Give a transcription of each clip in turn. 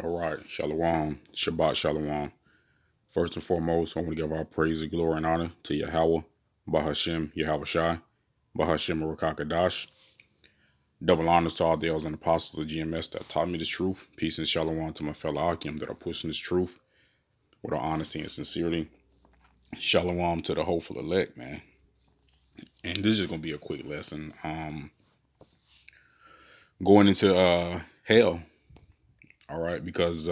All right, Shalom, Shabbat Shalom. First and foremost, I want to give all praise and glory and honor to Yahweh, Bahashem, Yahweh Shai, Bahashem Rakakadash. Double honors to all the elders and apostles of GMS that taught me this truth. Peace and shalom to my fellow Akim that are pushing this truth with all honesty and sincerity. Shalom to the hopeful elect, man. And this is gonna be a quick lesson. Going into hell, all right, because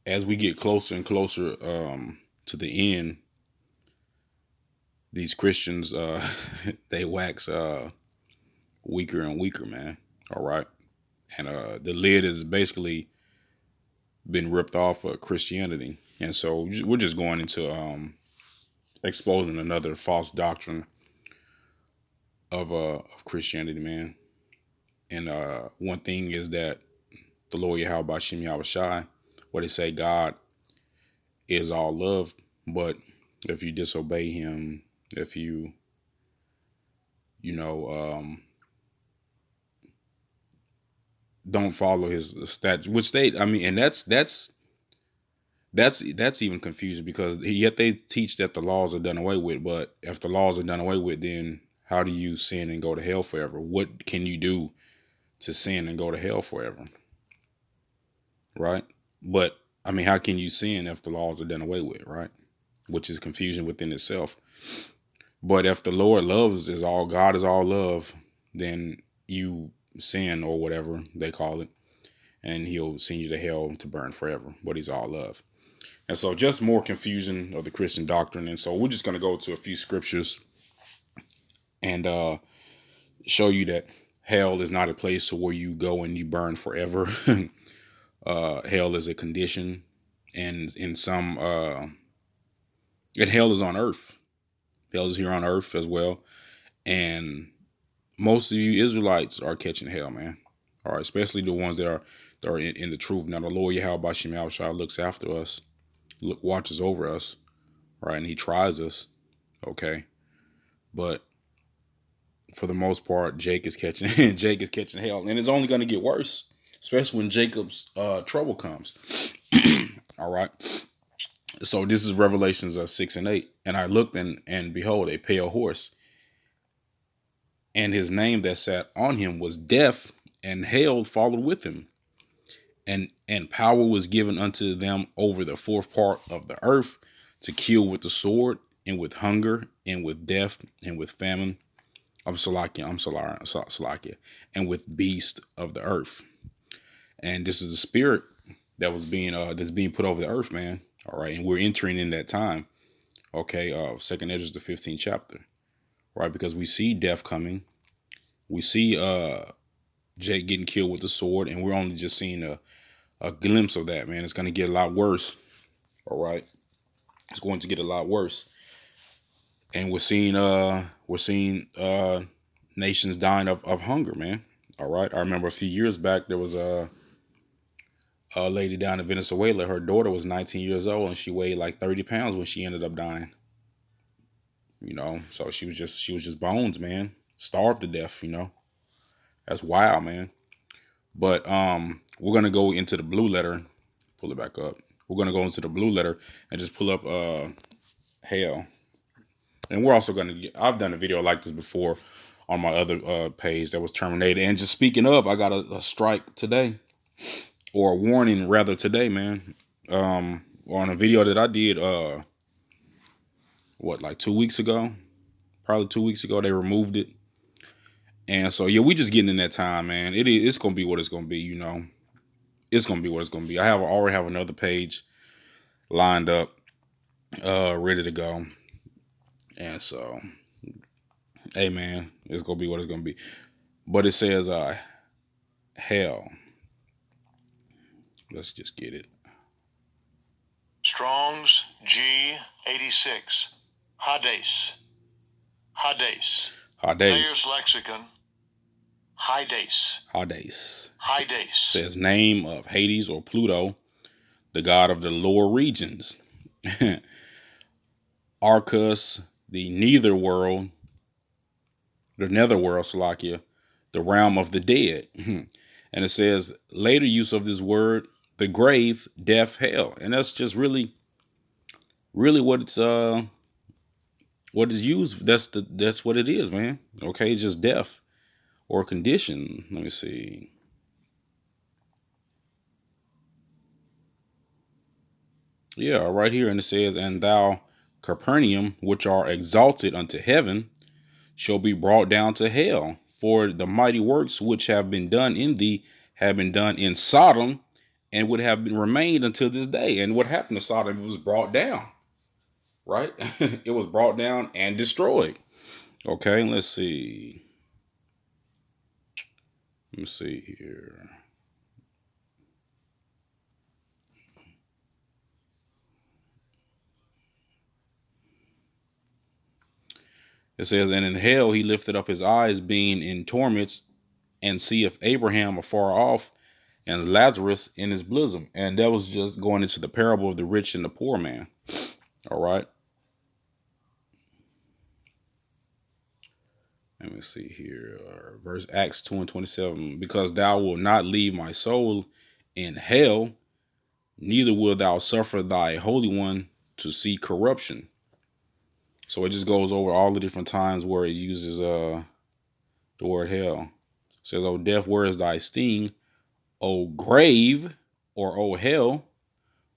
as we get closer and closer to the end, these Christians they wax weaker and weaker, man. All right, and the lid has basically been ripped off of Christianity, and so we're just going into exposing another false doctrine of Christianity, man. And one thing is that the Lord Yahweh Bashim Yahweh Shai, what they say, God is all love, but if you disobey Him, if you know don't follow His statute, which they, I mean, and that's even confusing because yet they teach that the laws are done away with. But if the laws are done away with, then how do you sin and go to hell forever? What can you do to sin and go to hell forever? Right? But I mean, how can you sin if the laws are done away with? Right? Which is confusion within itself. But if the Lord loves is all, God is all love, then you sin or whatever they call it, and He'll send you to hell to burn forever. But He's all love. And so just more confusion of the Christian doctrine. And so we're just going to go to a few scriptures and show you that hell is not a place where you go and you burn forever. Hell is a condition. And in some, and hell is on earth. Hell is here on earth as well. And most of you Israelites are catching hell, man. All right, especially the ones that are in the truth. Now, the Lord Yahweh Bashim Yahushua looks after us, watches over us, right? And He tries us, okay? But for the most part, Jake is catching Jake is catching hell, and it's only going to get worse, especially when Jacob's trouble comes. All right. So this is Revelations 6 and 8, and I looked and behold a pale horse, and his name that sat on him was Death, and hell followed with him, and power was given unto them over the fourth part of the earth to kill with the sword, and with hunger, and with death, and with famine. Salakia, and with beast of the earth. And this is the spirit that was being that's being put over the earth, man. All right, and we're entering in that time. Okay, Second Ezra the 15th chapter, right? Because we see death coming, we see Jake getting killed with the sword, and we're only just seeing a glimpse of that, man. It's going to get a lot worse. All right, it's going to get a lot worse, and we're seeing nations dying of hunger, man. All right, I remember a few years back there was a lady down in Venezuela. Her daughter was 19 years old, and she weighed like 30 pounds when she ended up dying. So she was just bones, man. Starved to death. That's wild, man. But we're gonna go into the blue letter. Pull it back up. We're gonna go into the blue letter and just pull up hell. And we're also gonna I've done a video like this before on my other page that was terminated. And just speaking of, I got a strike today, or a warning rather today, man. On a video that I did like 2 weeks ago. Probably 2 weeks ago they removed it. And so yeah, we just getting in that time, man. It's gonna be what it's gonna be, It's gonna be what it's gonna be. I already have another page lined up, ready to go. And so, hey man, it's gonna be what it's gonna be. But it says hell. Let's just get it. Strong's G86. Hades. Hades. Thayer's Lexicon. Hades. Hades. Hades. Says name of Hades or Pluto, the god of the lower regions. Arcus, the netherworld, Salakia, the realm of the dead. And it says later use of this word, the grave, death, hell. And that's just really what it's what is used. That's what it is, man. Okay, it's just death or condition. Let me see. Yeah, right here. And it says, and thou, Capernaum, which are exalted unto heaven, shall be brought down to hell. For the mighty works which have been done in thee have been done in Sodom, and would have been remained until this day. And what happened to Sodom? It was brought down, right? It was brought down and destroyed. Okay, let's see. Let me see here. It says, and in hell he lifted up his eyes, being in torments, and seeth Abraham afar off, and Lazarus in his bosom. And that was just going into the parable of the rich and the poor man. All right. Let me see here. Verse Acts 2:27. Because thou wilt not leave my soul in hell, neither wilt thou suffer thy Holy One to see corruption. So it just goes over all the different times where it uses the word hell. It says, O death, where is thy sting? O grave, or O hell,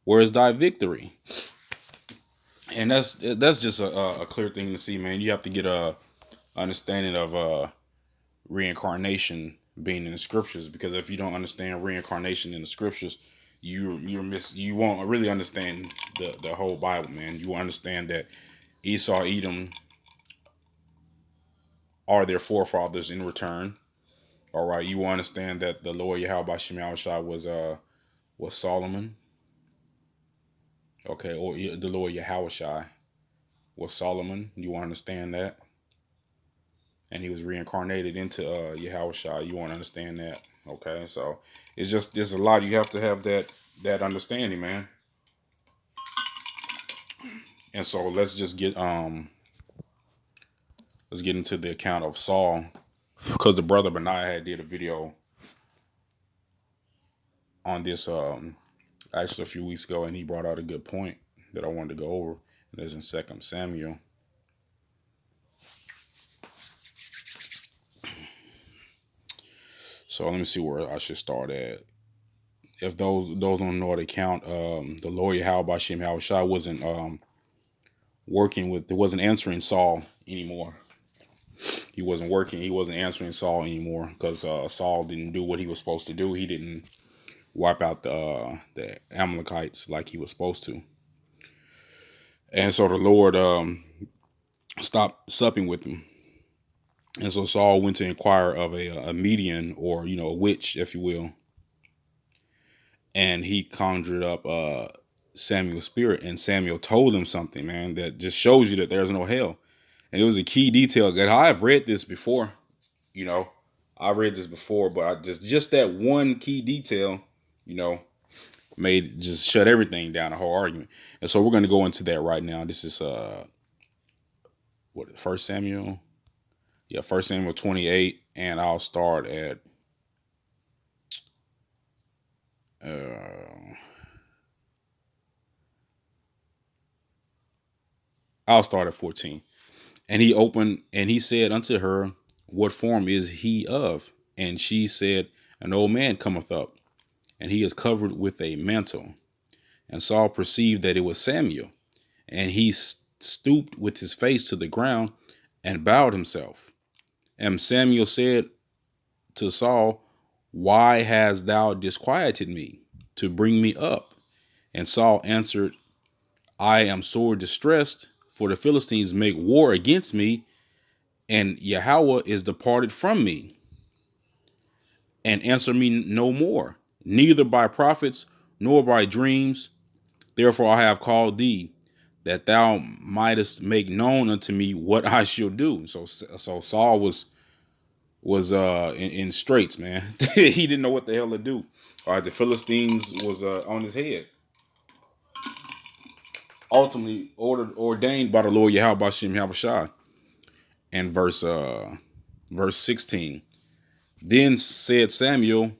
where is thy victory? And that's just a clear thing to see, man. You have to get a understanding of reincarnation being in the scriptures, because if you don't understand reincarnation in the scriptures, you won't really understand the whole Bible, man. You will understand that Esau, Edom are their forefathers in return. All right, you will understand that the Lord Yahweh Bashim Yahushua was Solomon. Okay, or the Lord Yahushua was Solomon. You will understand that, and he was reincarnated into Yahushua. You won't understand that. Okay, so it's just there's a lot. You have to have that understanding, man. And so let's get into the account of Saul, because the brother Benaiah had did a video on this actually a few weeks ago, and he brought out a good point that I wanted to go over. And it's in 2 Samuel. So let me see where I should start at. If those don't know the account, the Lord Yahweh Bashim Yahushua wasn't wasn't answering Saul anymore. He wasn't working. He wasn't answering Saul anymore, because Saul didn't do what he was supposed to do. He didn't wipe out the Amalekites like he was supposed to. And so the Lord stopped supping with him. And so Saul went to inquire of a medium, or a witch, if you will. And he conjured up Samuel's spirit, and Samuel told him something, man, that just shows you that there's no hell. And it was a key detail that I've read this before. I read this before, but I just that one key detail, made just shut everything down, the whole argument. And so we're going to go into that right now. This is 1 Samuel? Yeah, 1 Samuel 28, and I'll start at I'll start at 14. And he opened, and he said unto her, what form is he of? And she said, an old man cometh up, and he is covered with a mantle. And Saul perceived that it was Samuel, and he stooped with his face to the ground and bowed himself. And Samuel said to Saul, why hast thou disquieted me to bring me up? And Saul answered, I am sore distressed, for the Philistines make war against me, and Yahweh is departed from me, and answer me no more, neither by prophets nor by dreams. Therefore I have called thee, that thou mightest make known unto me what I shall do. So Saul was in straits, man. He didn't know what the hell to do. All right, the Philistines was on his head. Ultimately ordained by the Lord Yahweh Bashim Yahushua. And verse 16. Then said Samuel,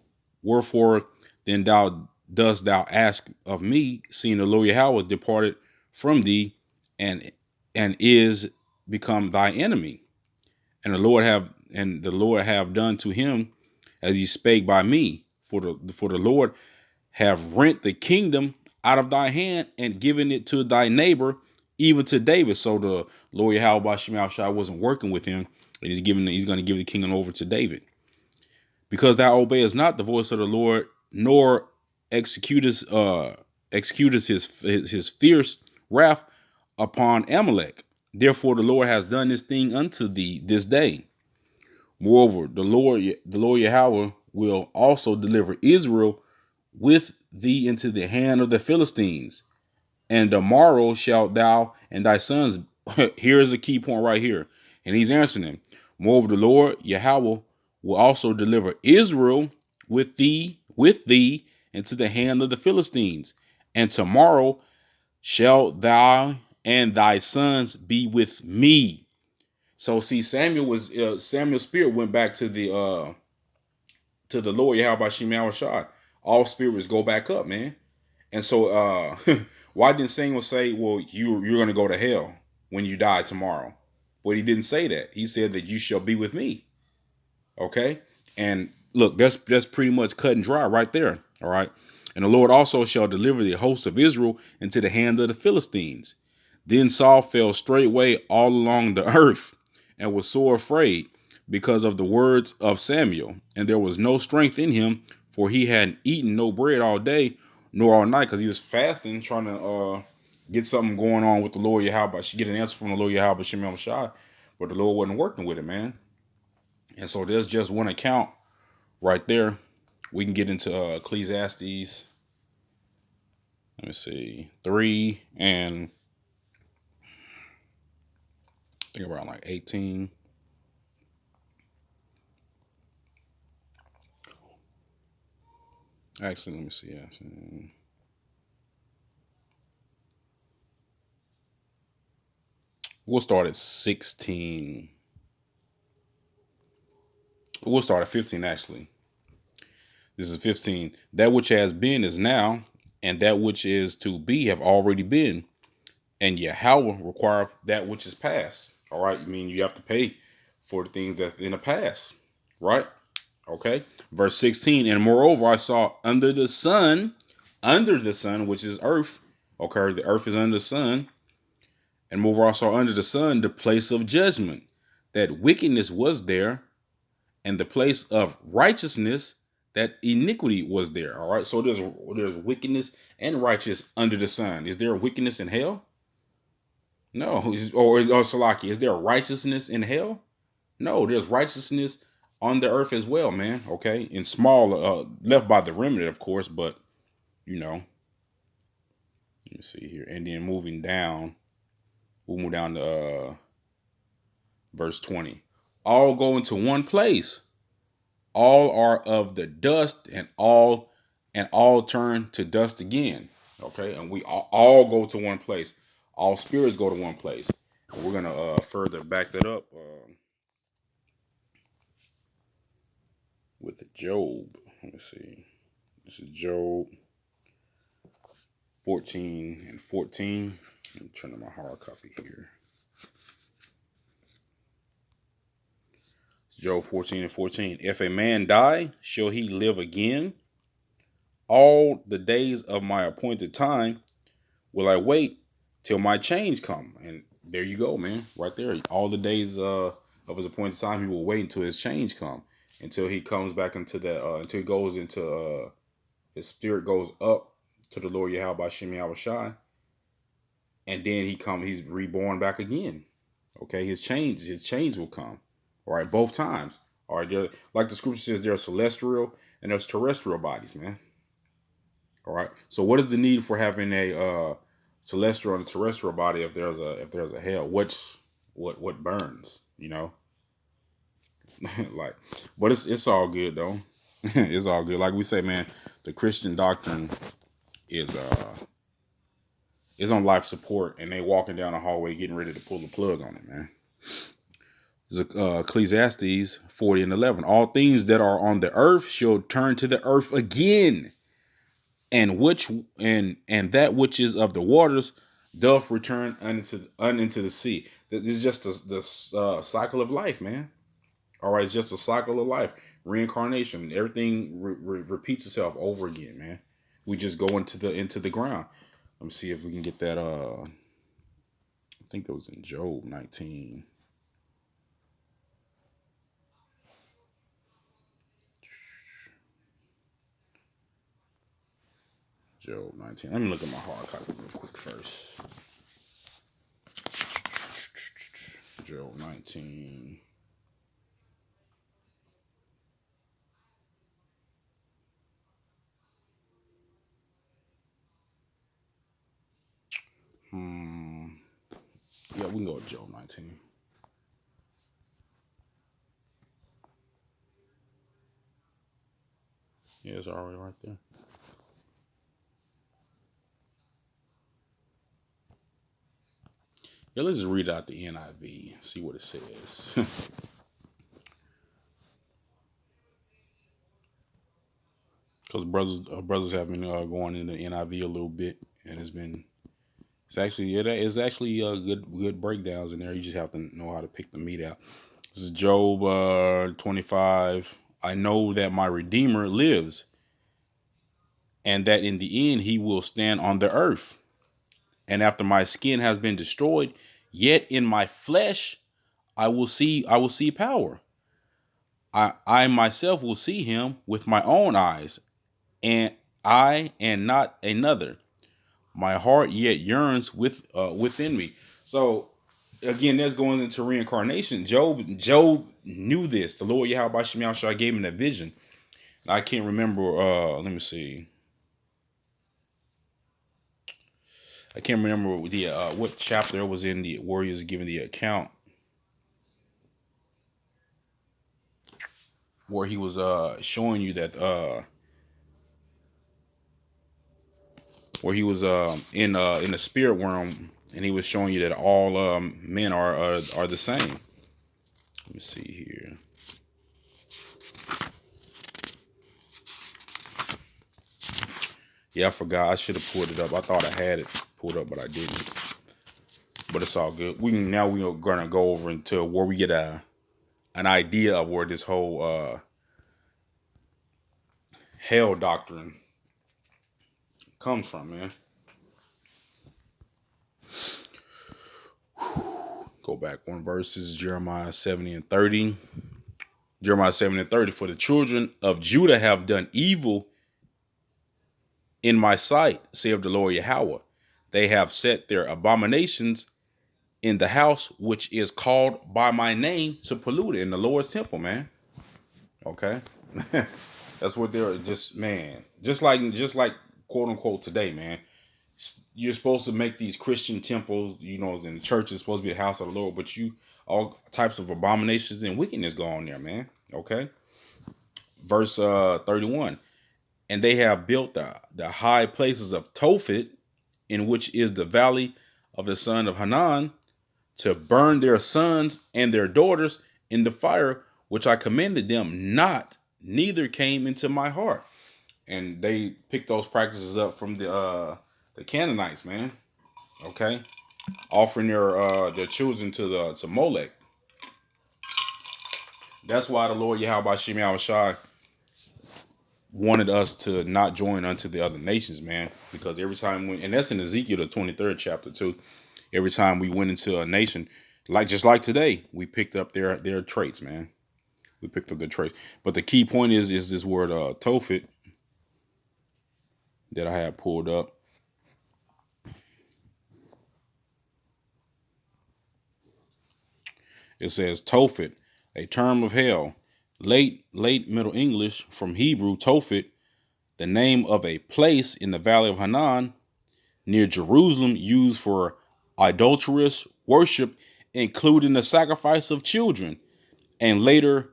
Wherefore then dost thou ask of me, seeing the Lord Yahweh departed from thee, and is become thy enemy, and the Lord have done to him as he spake by me. For the Lord have rent the kingdom out of thy hand and given it to thy neighbor, even to David. So the Lord Yahweh Bashim Shai wasn't working with him, and he's going to give the kingdom over to David. Because thou obeyest not the voice of the Lord, nor executest his fierce wrath upon Amalek. Therefore the Lord has done this thing unto thee this day. Moreover, the Lord Yahweh will also deliver Israel with thee into the hand of the Philistines. And tomorrow shalt thou and thy sons. Here's a key point right here. And he's answering him. Moreover, the Lord Yahweh will also deliver Israel with thee into the hand of the Philistines. And tomorrow shalt thou and thy sons be with me. So see, Samuel's spirit went back to the Lord Yahweh Shemel Shad. All spirits go back up, man. And so why didn't Samuel say, well, you're going to go to hell when you die tomorrow? But he didn't say that. He said that you shall be with me. Okay. And look, that's pretty much cut and dry right there. All right. And the Lord also shall deliver the hosts of Israel into the hand of the Philistines. Then Saul fell straightway all along the earth and was sore afraid because of the words of Samuel. And there was no strength in him, for he hadn't eaten no bread all day nor all night, because he was fasting, trying to get something going on with the Lord Yahweh. She get an answer from the Lord Yahweh Shemel Shai, but the Lord wasn't working with it, man. And so there's just one account right there. We can get into Ecclesiastes. Let me see, 3 and I think around like 18. Actually, let me see. We'll start at 16. We'll start at 15, actually. This is 15. That which has been is now, and that which is to be have already been. And Yahweh require that which is past. All right. I mean, you have to pay for the things that's in the past. Right. Okay. Verse 16. And moreover, I saw under the sun, which is earth. Okay. The earth is under the sun. And moreover, I saw under the sun the place of judgment, that wickedness was there, and the place of righteousness, that iniquity was there. All right. So there's wickedness and righteous under the sun. Is there wickedness in hell? No. Or Salaki, is there righteousness in hell? No, there's righteousness on the earth as well, man. Okay. In small, left by the remnant, of course, but you know, let me see here. And then moving down, we'll move down to verse 20. All go into one place. All are of the dust, and all turn to dust again. Okay. And we all go to one place. All spirits go to one place. And we're going to further back that up with Job. Let me see. This is Job 14 and 14. Let me turn to my hard copy here. Job 14 and 14. If a man die, shall he live again? All the days of my appointed time will I wait till my change come. And there you go, man. Right there. All the days of his appointed time, he will wait until his change come. Until he comes back into that, until he goes into, his spirit goes up to the Lord Yahweh Shem Yahweh Shai. And then he's reborn back again. Okay, his change will come. All right, both times. All right, like the scripture says, there are celestial and there's terrestrial bodies, man. All right. So what is the need for having a celestial and a terrestrial body if there's a hell? What burns, you know? Like, but it's all good though. It's all good. Like we say, man, the Christian doctrine is on life support, and they walking down the hallway getting ready to pull the plug on it, man. Ecclesiastes 40:11. All things that are on the earth shall turn to the earth again, and that which is of the waters doth return unto the sea. This is just the cycle of life, man. All right, it's just a cycle of life, reincarnation. Everything repeats itself over again, man. We just go into the ground. Let me see if we can get that. I think that was in Job 19. Job 19. Let me look at my hard copy real quick first. Job 19. Yeah, we can go with Job 19. Yeah, it's already right there. Yeah, let's just read out the NIV, see what it says. Because brothers have been going into NIV a little bit, and it's actually good breakdowns in there. You just have to know how to pick the meat out. This is Job 25. I know that my Redeemer lives, and that in the end he will stand on the earth. And after my skin has been destroyed, yet in my flesh I will see power. I myself will see him with my own eyes, and I and not another. My heart yet yearns within me. So again, that's going into reincarnation. Job knew this. The Lord Yahweh Shai gave him that vision. I can't remember. Let me see. I can't remember the what chapter it was in the where he was giving the account, where he was showing you that where he was in the spirit realm, and he was showing you that all men are the same. Let me see here. Yeah, I forgot. I should have pulled it up. I thought I had it pulled up, but I didn't. But it's all good. We're gonna go over into where we get an idea of where this whole hell doctrine comes from, man. Go back one verses, Jeremiah 70 and 30. Jeremiah 70 and 30. For the children of Judah have done evil in my sight, saith the Lord Yahweh. They have set their abominations in the house which is called by my name to pollute it, in the Lord's temple, man. Okay. That's what they're just, man. Just like quote unquote today, man. You're supposed to make these Christian temples, and the church is supposed to be the house of the Lord, but all types of abominations and wickedness go on there, man. Okay. Verse 31. And they have built the high places of Tophet, in which is the valley of the son of Hanan, to burn their sons and their daughters in the fire, which I commanded them not, neither came into my heart. And they picked those practices up from the Canaanites, man. Okay, offering their children to Molech. That's why the Lord Yahweh Shai wanted us to not join unto the other nations, man. Because every time and that's in Ezekiel the 23rd chapter too. Every time we went into a nation, just like today, we picked up their traits, man. We picked up their traits. But the key point is this word Tophet that I have pulled up. It says Tophet, a term of hell. Late Middle English from Hebrew Tophet, the name of a place in the valley of Hanan near Jerusalem used for idolatrous worship, including the sacrifice of children, and later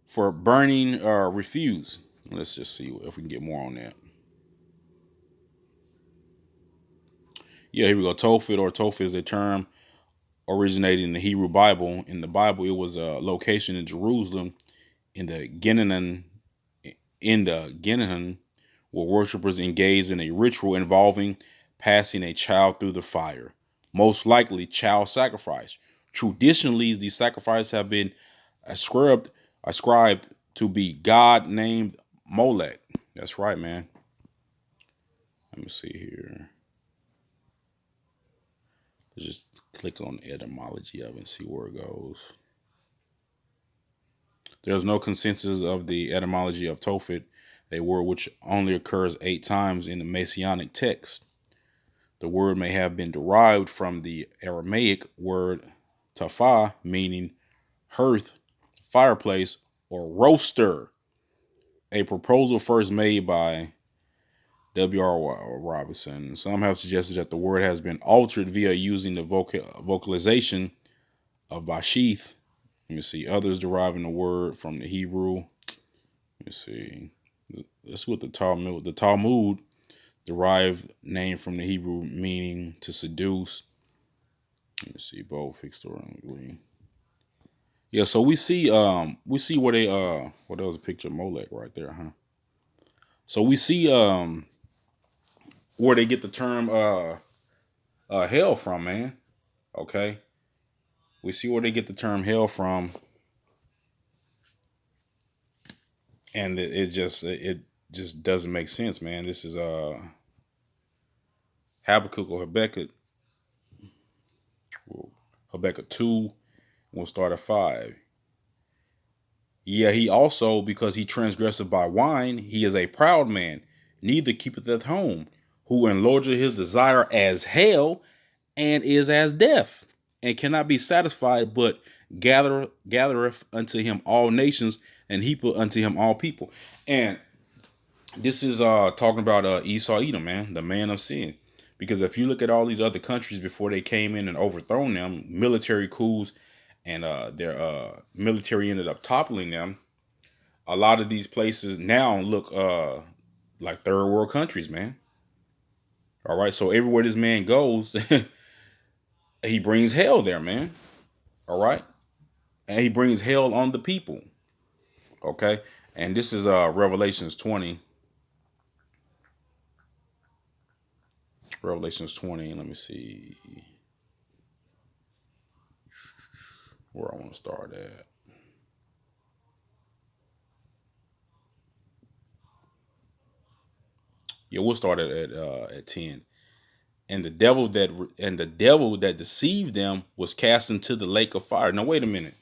for burning refuse. Let's just see if we can get more on that. Yeah, here we go. Tophet is a term originated in the Hebrew Bible. In the Bible, it was a location in Jerusalem in the Geninan, where worshippers engaged in a ritual involving passing a child through the fire, most likely child sacrifice. Traditionally, these sacrifices have been ascribed to be God named Molech. That's right, man. Let me see here. Let's just click on the etymology of it and see where it goes. There's no consensus of the etymology of Tophet, a word which only occurs 8 times in the Messianic text. The word may have been derived from the Aramaic word tafah, meaning hearth, fireplace, or roaster. A proposal first made by W.R. Robinson. Some have suggested that the word has been altered via using the vocalization of Bashith. Let me see. Others deriving the word from the Hebrew. Let me see. That's what the Talmud. The Talmud derived name from the Hebrew meaning to seduce. Let me see. Both historically. Yeah, so we see where they well, there was a picture of Molech right there, huh? So we see where they get the term hell from, man. Okay. We see where they get the term hell from. And it just doesn't make sense, man. This is Habakkuk or Habakkuk 2, we'll start at 5. Yeah, he also, because he transgresseth by wine, he is a proud man, neither keepeth at home, who enlargeth his desire as hell, and is as death, and cannot be satisfied, but gathereth unto him all nations, and heapeth unto him all people. And this is talking about Esau Edom, man, the man of sin. Because if you look at all these other countries before they came in and overthrown them, military coups, and their military ended up toppling them, a lot of these places now look like third world countries, man. All right, so everywhere this man goes, he brings hell there, man. All right, and he brings hell on the people. Okay, and this is Revelations 20. Revelations 20. Let me see where I want to start at. Yeah, we'll start at 10. And the devil that deceived them was cast into the lake of fire. Now wait a minute.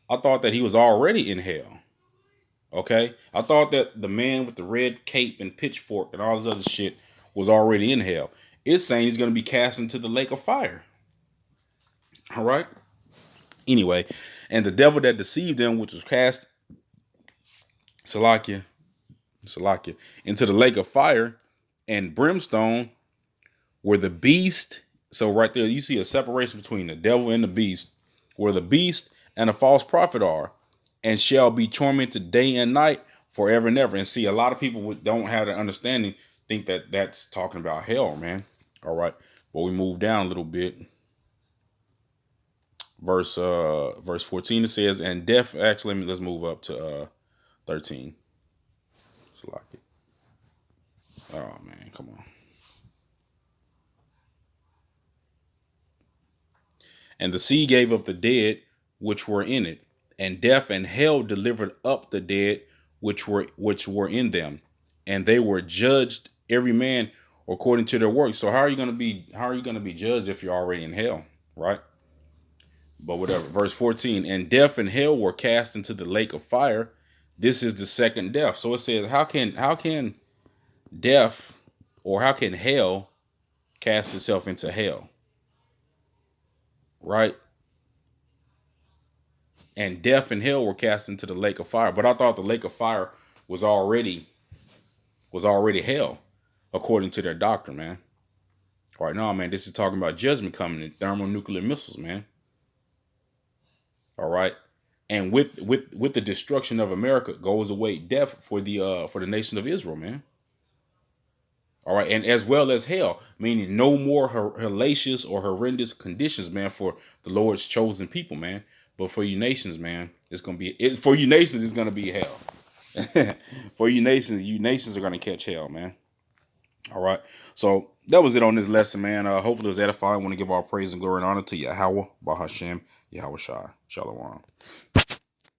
I thought that he was already in hell. Okay, I thought that the man with the red cape and pitchfork and all this other shit was already in hell. It's saying he's going to be cast into the lake of fire. All right. Anyway, and the devil that deceived them, which was cast Salakia, into the lake of fire and brimstone, where the beast. So right there, you see a separation between the devil and the beast, where the beast and the false prophet are, and shall be tormented day and night forever and ever. And see, a lot of people don't have the understanding, think that that's talking about hell, man. All right, but we move down a little bit. Verse 14, it says, and death. Actually, let's move up to 13. It's like it. Oh man, come on. And the sea gave up the dead which were in it, and death and hell delivered up the dead which were in them, and they were judged every man according to their works. So how are you going to be judged if you're already in hell, right? But whatever. Verse 14, and death and hell were cast into the lake of fire. This is the second death. So it says, how can death, or how can hell cast itself into hell? Right? And death and hell were cast into the lake of fire. But I thought the lake of fire was already hell, according to their doctrine, man. All right, no, man, this is talking about judgment coming in thermonuclear missiles, man. All right. And with the destruction of America goes away death for the nation of Israel, man. All right, and as well as hell, meaning no more hellacious or horrendous conditions, man, for the Lord's chosen people, man. But for you nations, man, it's gonna be for you nations, it's gonna be hell. For you nations are gonna catch hell, man. All right, so that was it on this lesson, man. Hopefully it was edifying. I want to give all praise and glory and honor to Yahweh, Bahashem, Yahweh Shai, Shalom.